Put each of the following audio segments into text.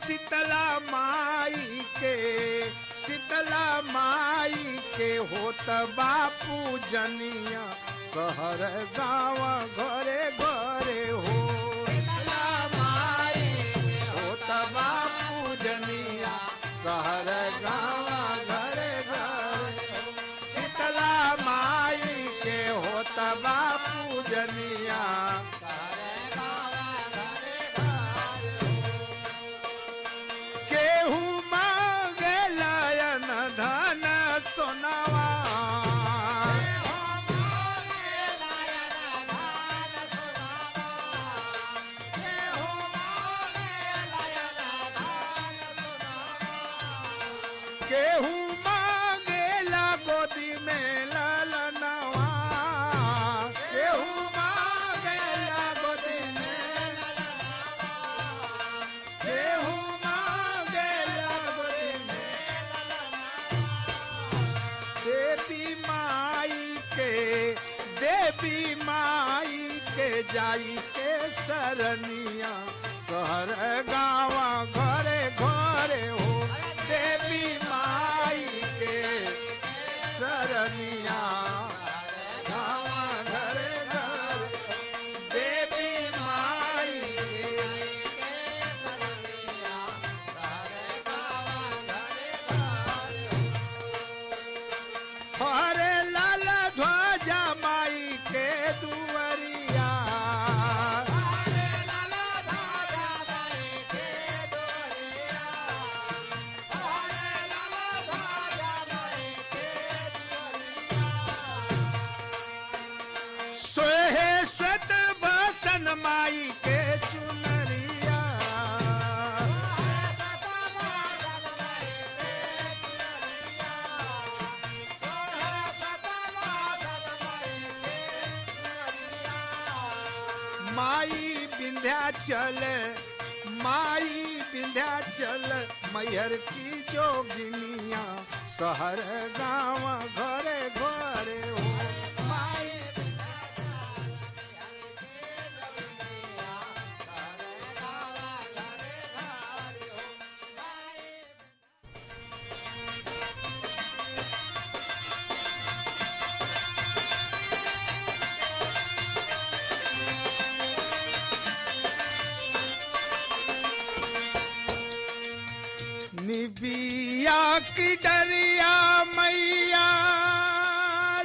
शीतला माई के होत बापू जनिया शहर गाँव घरे घरे हो। शीतला माई के होत बापू जनिया शहर गाँव घरे घरे। शीतला माई के होत बापू जनिया सोनावा केहू मांगेला गोदी में ललनवा। केहू मांगेला गोदी में ललनवा। केहू मांगेला गोदी में देवी माई के जाई के सरनिया शहर गाँव घरे घरे हो। देवी माई के सरनिया गाँव घरे घरे। देवी माई के सरनिया शहर गाँव घरे घरे। हरे लाल ध्वजा माई के दुवरिया। हरे लाल ध्वजा माई के दुवरिया। हरे लाल ध्वजा माई के दुवरिया। सोहे श्वेत भसन माई के चुनरिया। माई विंध्याचल मैहर की जोगिनिया शहर गाँव घरे घरे हो। माई विंध्याचल मैहर की जोगिनिया शहर गाँव घरे घरे हो। निबिया की डरिया मैया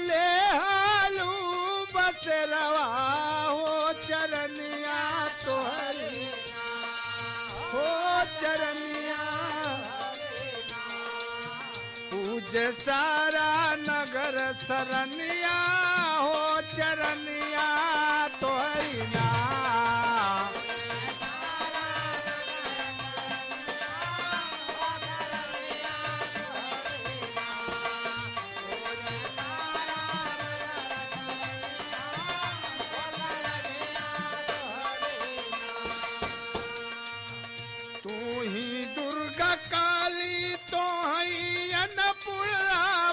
ले हालू बसरवा हो चरनिया तोहरी हो चरनिया। पूज सारा नगर सरनिया हो चरनिया तोहरी ना।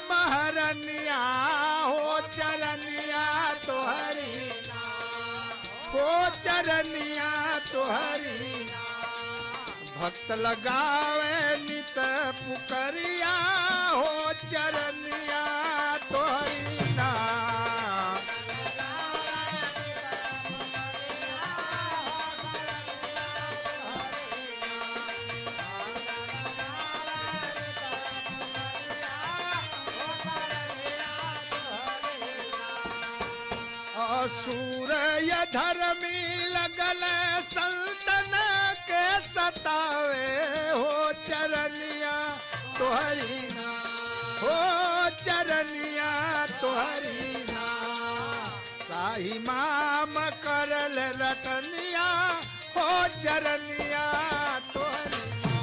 महरनिया हो चरनिया तोहरी हो चरनिया तोहरी। भक्त लगावे नित पुकरिया हो चरनिया तोहरी ना। असुर धर्मी लगल संतन के सतावे हो चरनिया तोहरी ना हो चरनिया तोहरी ना। साही माम करल रतनिया हो चरनिया तोहरी ना।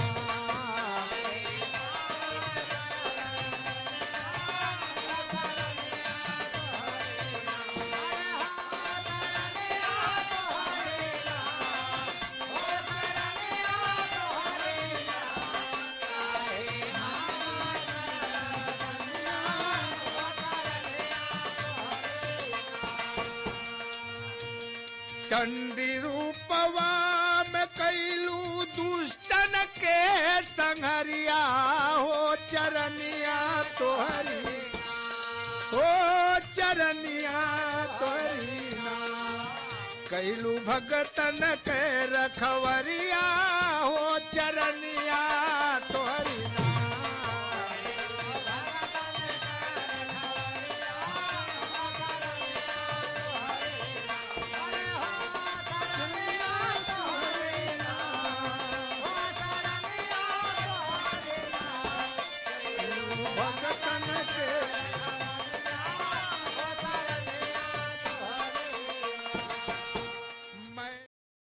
चंडी रूपवा में कई कैलू दुष्टन के संहरिया हो चरनिया तोहरी हो चरनिया तोहरी ना कैलू भगतन के रखवरिया हो चरनिया तोहरी ना भगतन के